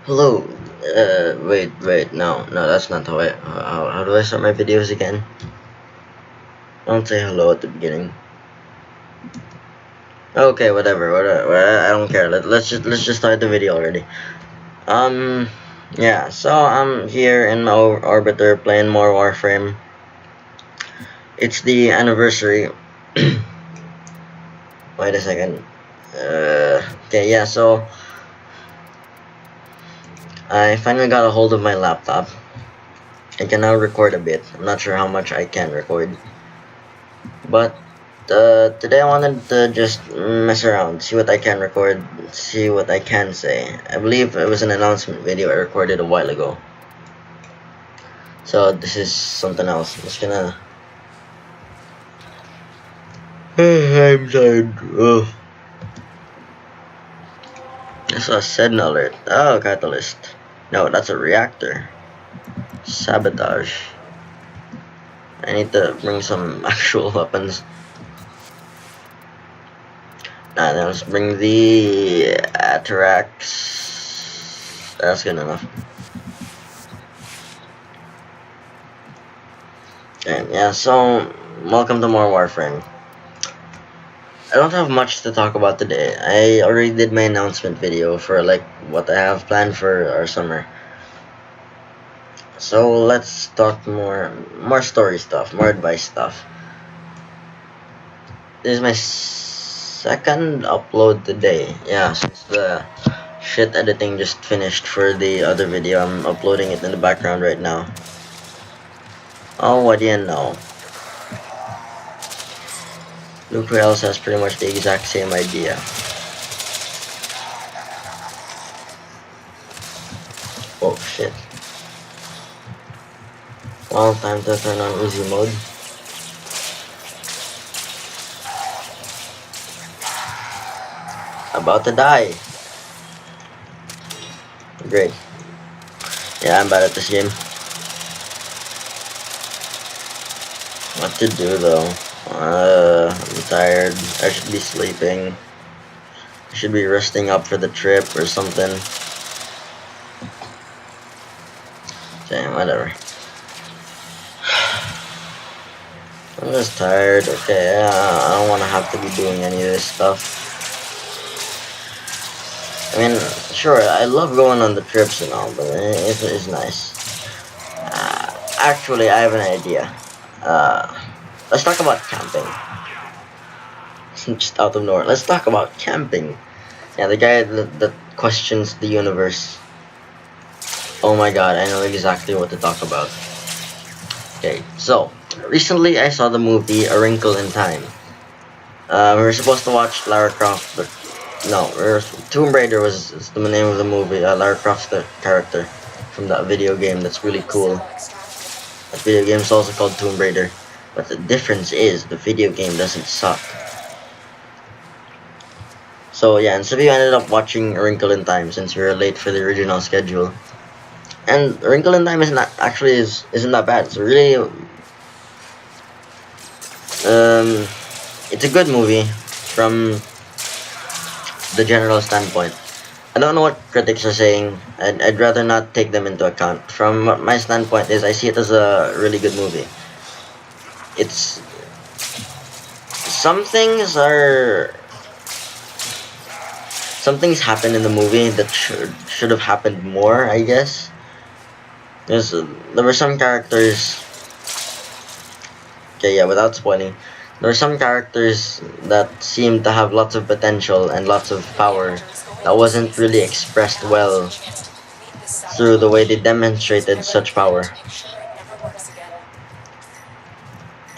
Hello. Wait. No, that's not how how do I start my videos again? I don't say hello at the beginning. Okay, whatever. I don't care. Let's just start the video already. Um, yeah. So I'm here in my orbiter playing more Warframe. It's the anniversary. Wait a second. Okay, yeah. So I finally got a hold of my laptop. I can now record a bit. I'm not sure how much I can record, but today I wanted to just mess around, see what I can record, see what I can say. I believe it was an announcement video I recorded a while ago. So this is something else. I'm just gonna... I'm tired. Oh. I saw a Sedna alert. Oh, catalyst. No, that's a reactor. Sabotage. I need to bring some actual weapons. Nah, then let's bring the Atarax. That's good enough. Okay, yeah, so welcome to more Warframe. I don't have much to talk about today. I already did my announcement video for like what I have planned for our summer. So let's talk more story stuff, more advice stuff. This is my second upload today. Yeah, since the shit editing just finished for the other video, I'm uploading it in the background right now. Oh, what do you know? Luke Reals has pretty much the exact same idea. Oh shit. Well, time to turn on easy mode. About to die. Great. Yeah, I'm bad at this game. What to do though? I'm tired. I should be sleeping. I should be resting up for the trip or something. Damn, whatever. I'm just tired. Okay, I don't want to have to be doing any of this stuff. I mean, sure, I love going on the trips and all, but it is nice. Actually, I have an idea. Let's talk about camping. Just out of nowhere. Let's talk about camping. Yeah, the guy that questions the universe. Oh my god, I know exactly what to talk about. Okay, so recently I saw the movie A Wrinkle in Time. We were supposed to watch Lara Croft, but no, Tomb Raider was the name of the movie. Lara Croft's the character from that video game that's really cool. That video game is also called Tomb Raider. But the difference is, the video game doesn't suck. So yeah, and so we ended up watching A Wrinkle in Time since we were late for the original schedule. And A Wrinkle in Time isn't that bad. It's really it's a good movie from the general standpoint. I don't know what critics are saying. I'd rather not take them into account. From what my standpoint is, I see it as a really good movie. It's some things happen in the movie that should have happened more, I guess. There were some characters. Okay, yeah, without spoiling, there were some characters that seemed to have lots of potential and lots of power that wasn't really expressed well through the way they demonstrated such power.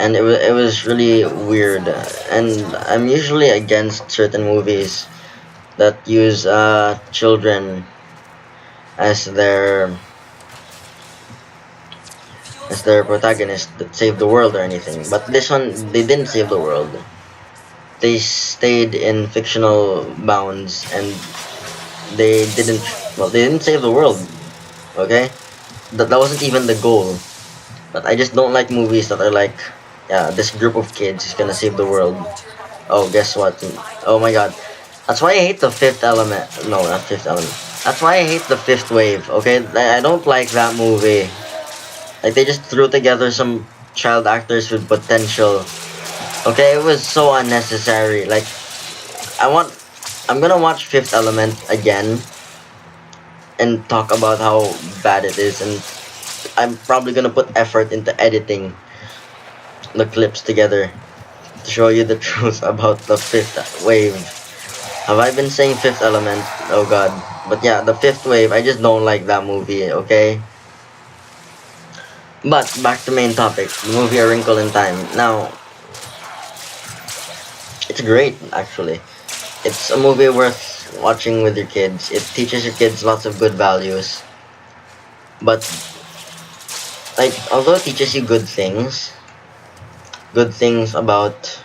And it was really weird. And I'm usually against certain movies that use children as their protagonist that save the world or anything. But this one, they didn't save the world. They stayed in fictional bounds, and they didn't save the world. Okay, that wasn't even the goal. But I just don't like movies that are like, yeah, this group of kids is gonna save the world. Oh, guess what? Oh my god. That's why I hate the Fifth Element. No, not Fifth Element. That's why I hate the Fifth Wave. Okay, I don't like that movie. Like they just threw together some child actors with potential. Okay, it was so unnecessary. Like I'm gonna watch Fifth Element again and talk about how bad it is, and I'm probably gonna put effort into editing the clips together to show you the truth about the Fifth Wave. Have I been saying Fifth Element? Oh god. But yeah, the Fifth Wave, I just don't like that movie, okay? But back to main topic, the movie A Wrinkle in Time. Now, it's great actually. It's a movie worth watching with your kids. It teaches your kids lots of good values. But like although it teaches you good things about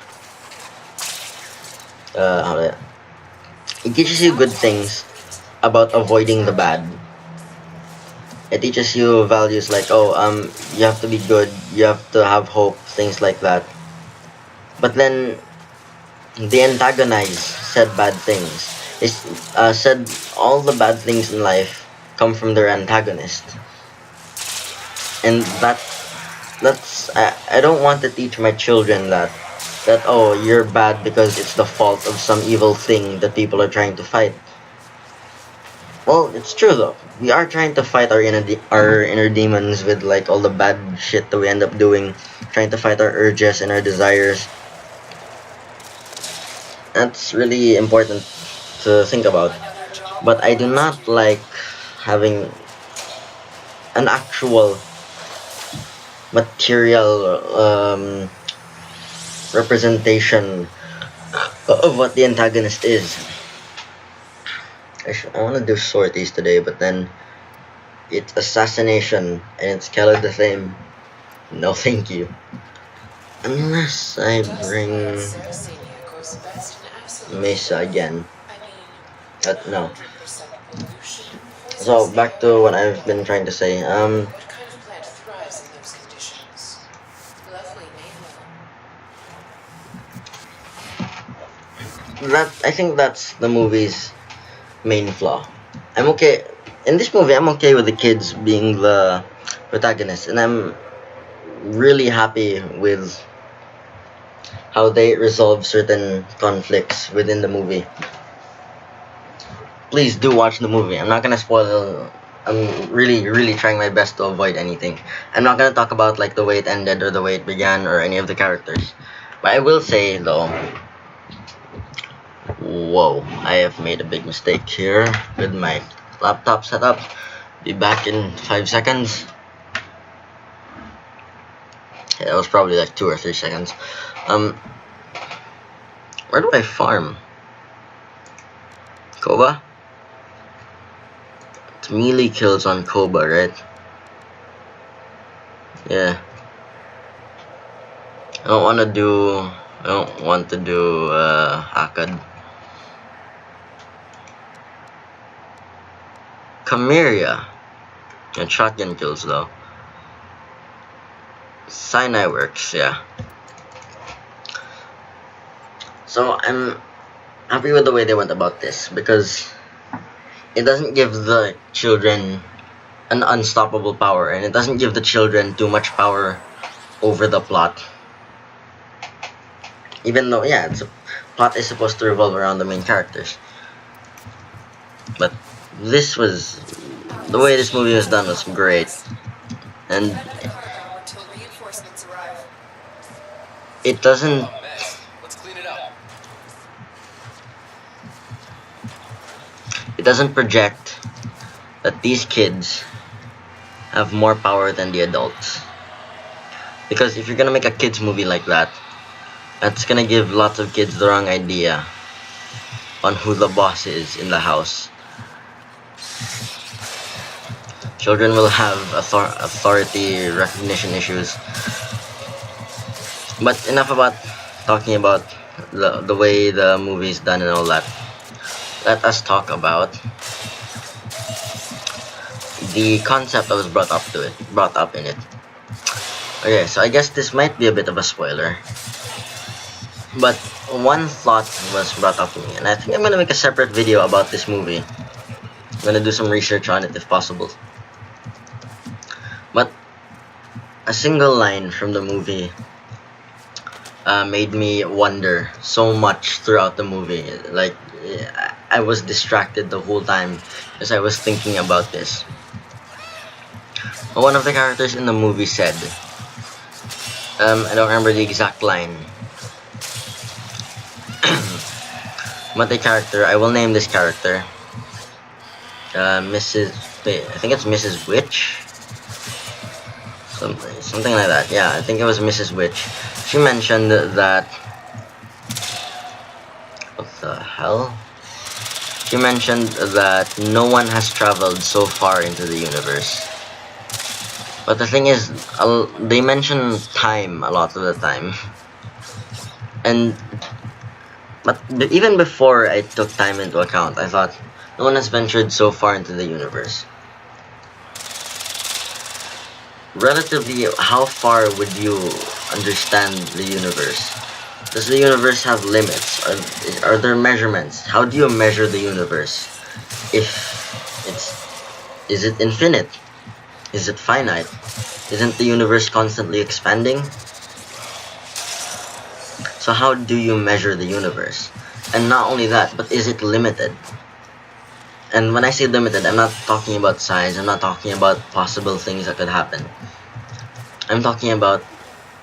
how do I- it teaches you good things about avoiding the bad. It teaches you values like you have to be good, you have to have hope, things like that. But then they antagonize said bad things. They said all the bad things in life come from their antagonist, and I don't want to teach my children that oh you're bad because it's the fault of some evil thing that people are trying to fight. Well, it's true though. We are trying to fight our inner demons with like all the bad shit that we end up doing, trying to fight our urges and our desires. That's really important to think about. But I do not like having an actual material representation of what the antagonist is. I want to do sorties today, but then it's assassination and it's kind of the same. No, thank you. Unless I bring Mesa again. No. So back to what I've been trying to say. I think that's the movie's main flaw. I'm okay in this movie. I'm okay with the kids being the protagonist, and I'm really happy with how they resolve certain conflicts within the movie. Please do watch the movie. I'm not gonna spoil. I'm really trying my best to avoid anything. I'm not gonna talk about like the way it ended or the way it began or any of the characters. But I will say though, whoa, I have made a big mistake here with my laptop setup. Be back in 5 seconds. Yeah, that was probably like 2 or 3 seconds. Where do I farm? Koba? It's melee kills on Koba, right? Yeah. I don't want to do Akkad. Chimera. And shotgun kills though. Sinai works, yeah. So I'm happy with the way they went about this because it doesn't give the children an unstoppable power, and it doesn't give the children too much power over the plot. Even though, yeah, plot is supposed to revolve around the main characters. But the way this movie was done was great. And it doesn't project that these kids have more power than the adults. Because if you're gonna make a kids movie like that, that's gonna give lots of kids the wrong idea on who the boss is in the house. Children will have authority recognition issues. But enough about talking about the way the movie is done and all that. Let us talk about the concept that was brought up in it. Okay, so I guess this might be a bit of a spoiler. But one thought was brought up to me, and I think I'm gonna make a separate video about this movie. I'm gonna do some research on it if possible. But a single line from the movie made me wonder so much throughout the movie. Like, I was distracted the whole time as I was thinking about this. One of the characters in the movie said, I don't remember the exact line, but the character, I will name this character, I think it's Mrs. Witch? Something like that. Yeah, I think it was Mrs. Witch. She mentioned that... What the hell? She mentioned that no one has traveled so far into the universe. But the thing is, they mention time a lot of the time. But even before I took time into account, I thought, no one has ventured so far into the universe. Relatively, how far would you understand the universe? Does the universe have limits? Are there measurements? How do you measure the universe? Is it infinite? Is it finite? Isn't the universe constantly expanding? So how do you measure the universe? And not only that, but is it limited? And when I say limited, I'm not talking about size, I'm not talking about possible things that could happen. I'm talking about,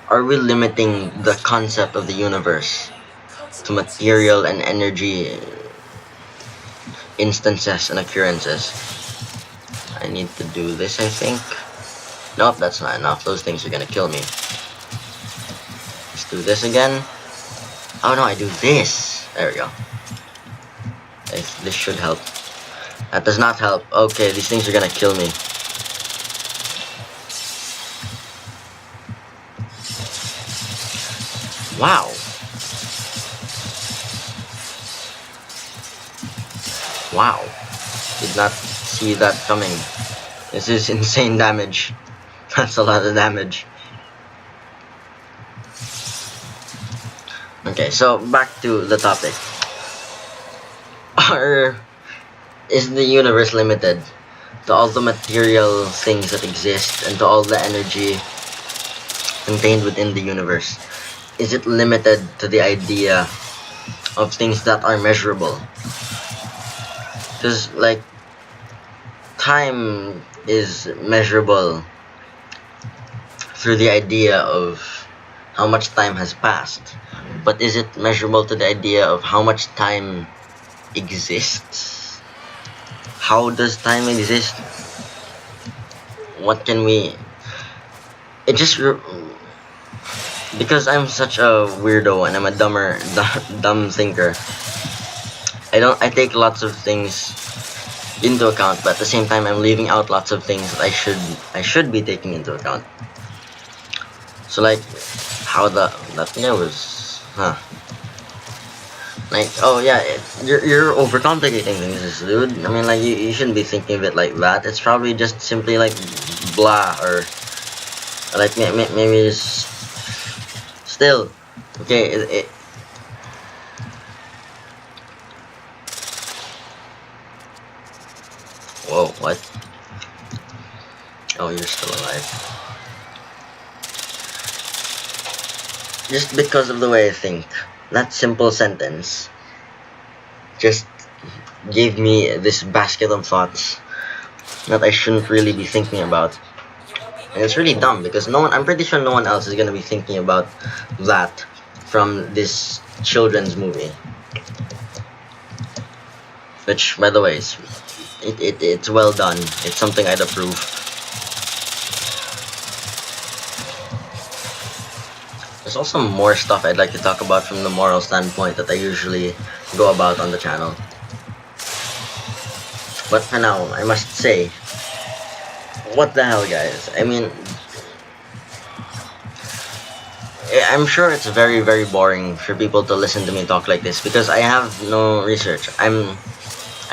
are we limiting the concept of the universe to material and energy instances and occurrences? I need to do this, I think. Nope, that's not enough. Those things are gonna kill me. Let's do this again. Oh no, I do this. There we go. This should help. That does not help. Okay, these things are gonna kill me. Wow. Wow. Did not see that coming. This is insane damage. That's a lot of damage. Okay, so back to the topic. Is the universe limited to all the material things that exist and to all the energy contained within the universe? Is it limited to the idea of things that are measurable? Because, like, time is measurable through the idea of how much time has passed. But is it measurable to the idea of how much time exists? How does time exist? What can we... It just... Because I'm such a weirdo and I'm a dumb thinker, I take lots of things into account, but at the same time I'm leaving out lots of things that I should be taking into account. So, like, how that thing was, like, oh yeah, you're overcomplicating things, dude. I mean, like, you shouldn't be thinking of it like that. It's probably just simply like blah, or like maybe it's still okay. Whoa, what? Oh, you're still alive. Just because of the way I think, that simple sentence just gave me this basket of thoughts that I shouldn't really be thinking about. And it's really dumb because I'm pretty sure no one else is gonna be thinking about that from this children's movie. Which, by the way, it's well done. It's something I'd approve. There's also more stuff I'd like to talk about from the moral standpoint that I usually go about on the channel. But for now, I must say, what the hell, guys? I mean, I'm sure it's very, very boring for people to listen to me talk like this because I have no research. I'm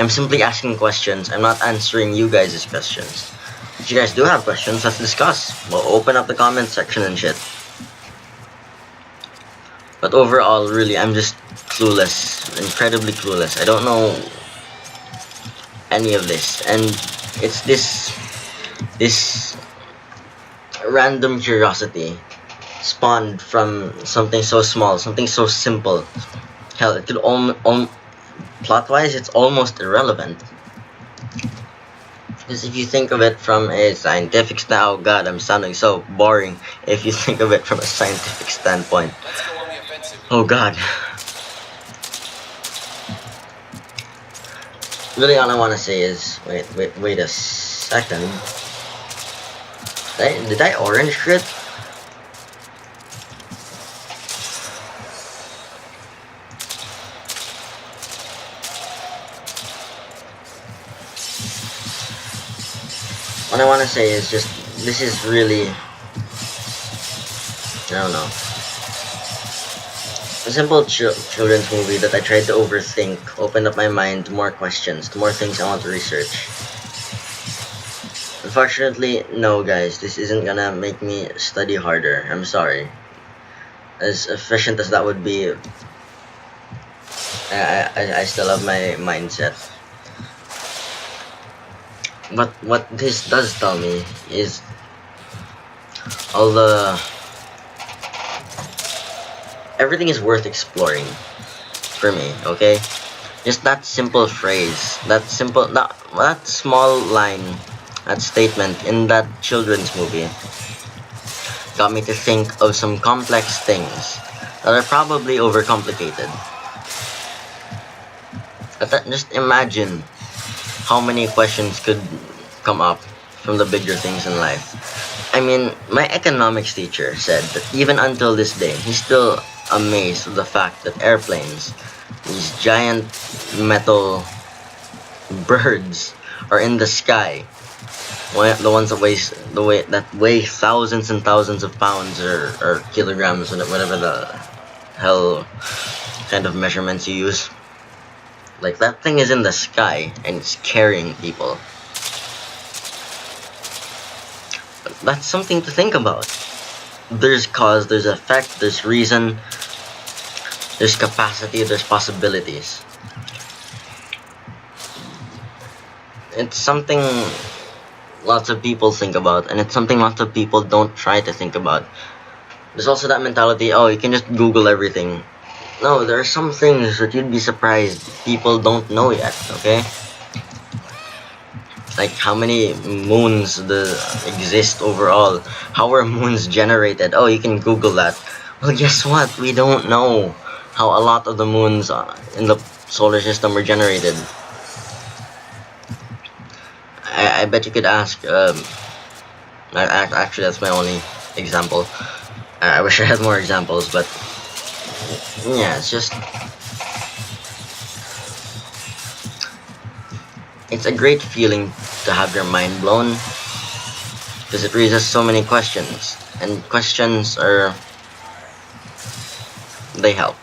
simply asking questions. I'm not answering you guys' questions. If you guys do have questions, let's discuss. We'll open up the comment section and shit. But overall, really, I'm just clueless, incredibly clueless. I don't know any of this, and it's this random curiosity spawned from something so small, something so simple. Hell, it could plot-wise, it's almost irrelevant. Because if you think of it from a scientific oh god, I'm sounding so boring. If you think of it from a scientific standpoint, oh god. Really, all I want to say is, wait a second. Did I orange crit? What I want to say is just, this is really, I don't know, a simple children's movie that I tried to overthink, opened up my mind to more questions, to more things I want to research. Unfortunately, no guys, this isn't gonna make me study harder, I'm sorry. As efficient as that would be, I still have my mindset. But what this does tell me is everything is worth exploring for me, okay? Just that simple phrase, that small line, that statement in that children's movie got me to think of some complex things that are probably overcomplicated. Just imagine how many questions could come up from the bigger things in life. I mean, my economics teacher said that even until this day, he's still amazed with the fact that airplanes, these giant metal birds, are in the sky. The ones that weigh thousands and thousands of pounds or kilograms, whatever the hell kind of measurements you use. Like, that thing is in the sky and it's carrying people. That's something to think about. There's cause, there's effect, there's reason, there's capacity, there's possibilities. It's something lots of people think about, and it's something lots of people don't try to think about. There's also that mentality, oh, you can just Google everything. No, there are some things that you'd be surprised people don't know yet, okay? Like, how many moons exist overall? How are moons generated? Oh, you can Google that. Well, guess what? We don't know how a lot of the moons in the solar system were generated. I bet you could ask, actually that's my only example. I wish I had more examples, but yeah, it's a great feeling to have your mind blown, because it raises so many questions, and questions they help.